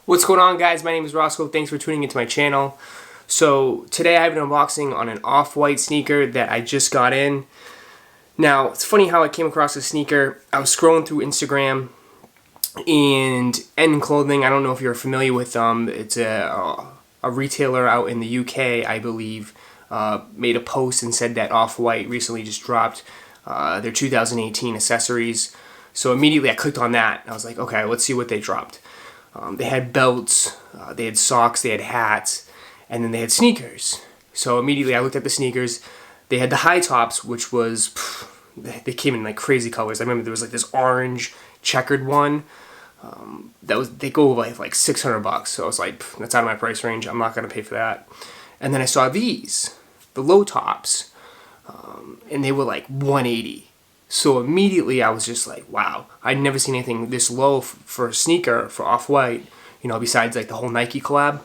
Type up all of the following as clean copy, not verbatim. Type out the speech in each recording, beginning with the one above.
What's going on, guys? My name is Roscoe. Thanks for tuning into my channel. So today I have an unboxing on an off-white sneaker that I just got in. Now, it's funny how I came across this sneaker. I was scrolling through Instagram and End Clothing. I don't know if you're familiar with them. It's a retailer out in the UK, I believe, made a post and said that Off-White recently just dropped their 2018 accessories. So immediately I clicked on that. I was like, okay, let's see what they dropped. They had belts, they had socks, they had hats, and then they had sneakers. So immediately I looked at the sneakers. They had the high tops, which was, they came in like crazy colors. I remember there was like this orange checkered one. They go like $600. So I was like, that's out of my price range. I'm not gonna pay for that. And then I saw these, the low tops, and they were like $180. So immediately I was just like, wow, I'd never seen anything this low for a sneaker, for Off-White, you know, besides like the whole Nike collab.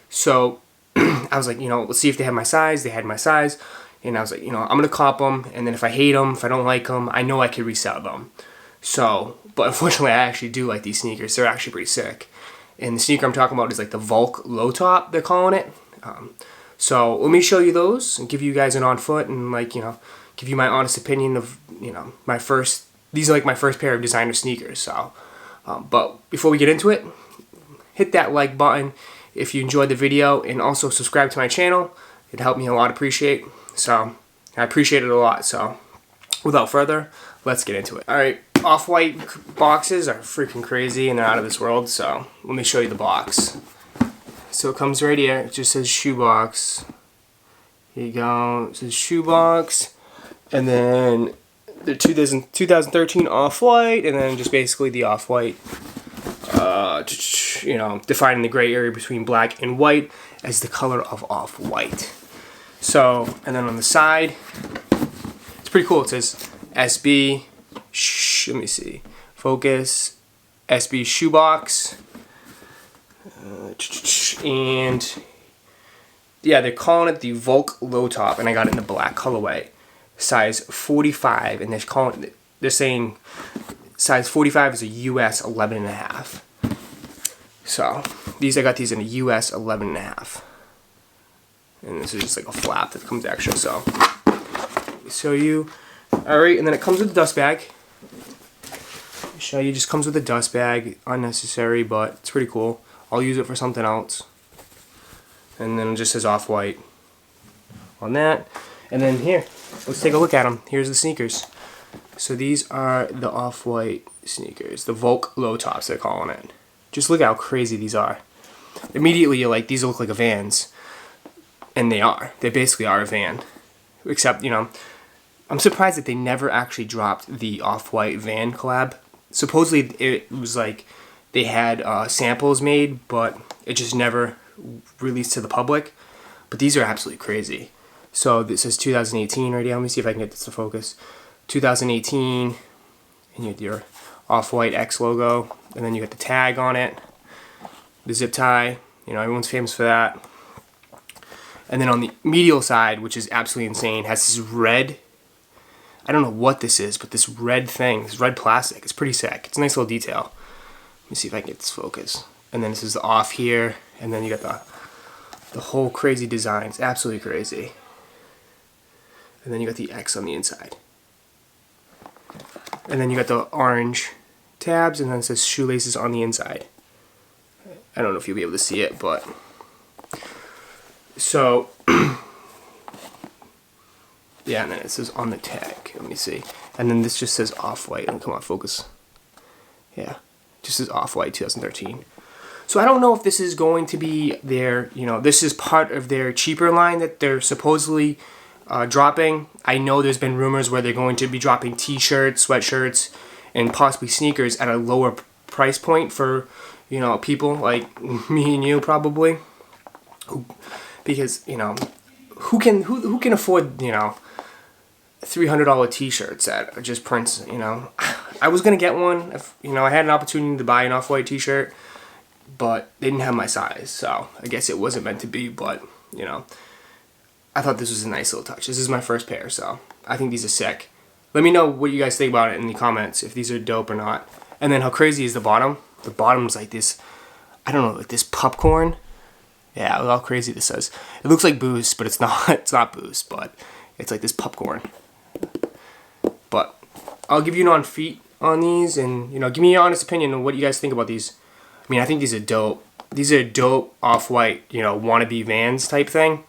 So I was like, you know, let's see if they have my size. They had my size. And I was like, you know, I'm going to cop them. And then if I hate them, if I don't like them, I know I could resell them. So, but unfortunately, I actually do like these sneakers. They're actually pretty sick. And the sneaker I'm talking about is like the Vulc low top, they're calling it. So let me show you those and give you guys an on foot and like, you know, give you my honest opinion of, you know, these are like my first pair of designer sneakers. So, but before we get into it, hit that like button if you enjoyed the video, and also subscribe to my channel. It'd help me a lot, appreciate. So, I appreciate it a lot. So, without further, let's get into it. Alright, Off-White boxes are freaking crazy and they're out of this world. So, let me show you the box. So, it comes right here. It just says shoebox. Here you go. It says shoebox. And then the 2013 Off-White, and then just basically the Off-White, you know, defining the gray area between black and white as the color of Off-White. So, and then on the side, it's pretty cool. It says SB, let me see, focus, SB shoebox, and yeah, they're calling it the Vulc low top, and I got it in the black colorway. Size 45, and they're saying size 45 is a US 11.5. So I got these in a US 11.5, and this is just like a flap that comes extra. So show you. All right, and then it comes with a dust bag. Show you, just comes with a dust bag, unnecessary, but it's pretty cool. I'll use it for something else. And then it just says Off-White on that. And then here, let's take a look at them. Here's the sneakers. So these are the Off-White sneakers, the Vulc low tops they're calling it. Just look at how crazy these are. Immediately you're like, these look like a Vans. And they are. They basically are a Van. Except, you know, I'm surprised that they never actually dropped the Off-White Van collab. Supposedly it was like they had samples made, but it just never released to the public. But these are absolutely crazy. So this is 2018 right here. Let me see if I can get this to focus. 2018, and you have your Off-White X logo, and then you got the tag on it, the zip tie. You know, everyone's famous for that. And then on the medial side, which is absolutely insane, has this red. I don't know what this is, but this red thing, this red plastic. It's pretty sick. It's a nice little detail. Let me see if I can get this focus. And then this is the off here, and then you got the whole crazy design. It's absolutely crazy. And then you got the X on the inside. And then you got the orange tabs, and then it says shoelaces on the inside. I don't know if you'll be able to see it, but so yeah, and then it says on the tag. Let me see. And then this just says Off-White. Come on, focus. Yeah, just says Off-White 2013. So I don't know if this is going to be their, you know, this is part of their cheaper line that they're supposedly dropping. I know there's been rumors where they're going to be dropping t-shirts, sweatshirts, and possibly sneakers at a lower price point for, you know, people like me and you probably, because, you know, who can afford, you know, $300 t-shirts at just prints. You know, I was gonna get one if, you know, I had an opportunity to buy an Off-White t-shirt, but they didn't have my size, so I guess it wasn't meant to be. But, you know, I thought this was a nice little touch. This is my first pair, so I think these are sick. Let me know what you guys think about it in the comments, if these are dope or not. And then how crazy is the bottom? The bottom's like this I don't know, like this popcorn. Yeah, look how crazy this is. It looks like booze, but it's not. It's not booze, but it's like this popcorn. But I'll give you an on feet on these, and give me your honest opinion on what you guys think about these. I mean, I think these are dope. These are dope off-white, wannabe Vans type thing.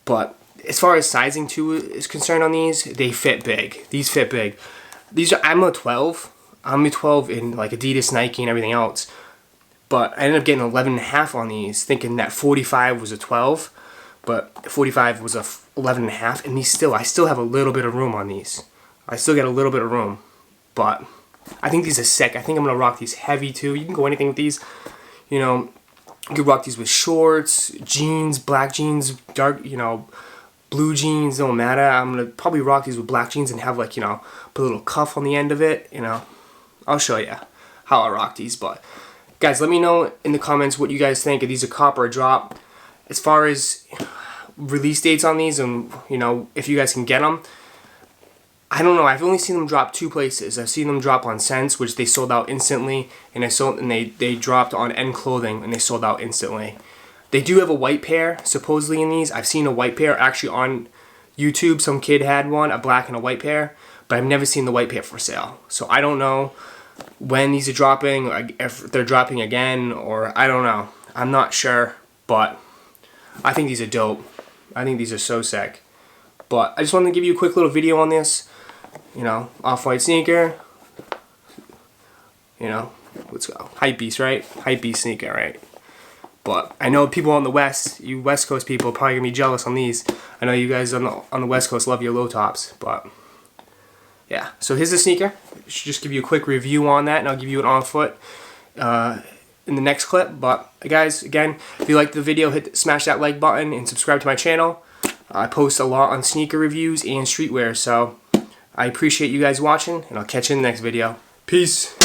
But as far as sizing too is concerned on these, they fit big. These fit big. These are, I'm a 12. I'm a 12 in like Adidas, Nike, and everything else. But I ended up getting 11.5 on these, thinking that 45 was a 12, but 45 was a 11.5, and I still have a little bit of room on these. I still get a little bit of room, but I think these are sick. I think I'm gonna rock these heavy too. You can go anything with these. You could rock these with shorts, jeans, black jeans, dark, blue jeans, don't matter. I'm gonna probably rock these with black jeans and have like, put a little cuff on the end of it, I'll show you how I rock these, but guys, let me know in the comments what you guys think. If these are cop or a drop. As far as release dates on these and, if you guys can get them, I don't know. I've only seen them drop 2 places. I've seen them drop on Sense, which they sold out instantly, and they dropped on End Clothing, and they sold out instantly. They do have a white pair, supposedly, in these. I've seen a white pair actually on YouTube. Some kid had one, a black and a white pair, but I've never seen the white pair for sale. So I don't know when these are dropping, or if they're dropping again, or I don't know. I'm not sure, but I think these are dope. I think these are so sick. But I just wanted to give you a quick little video on this. Off-white sneaker. Let's go. Hype beast, right? Hype beast sneaker, right? But I know people on the West, you West Coast people, are probably gonna be jealous on these. I know you guys on the West Coast love your low tops, but yeah. So here's the sneaker. I should just give you a quick review on that, and I'll give you an on foot in the next clip. But guys, again, if you liked the video, smash that like button and subscribe to my channel. I post a lot on sneaker reviews and streetwear, so I appreciate you guys watching, and I'll catch you in the next video. Peace.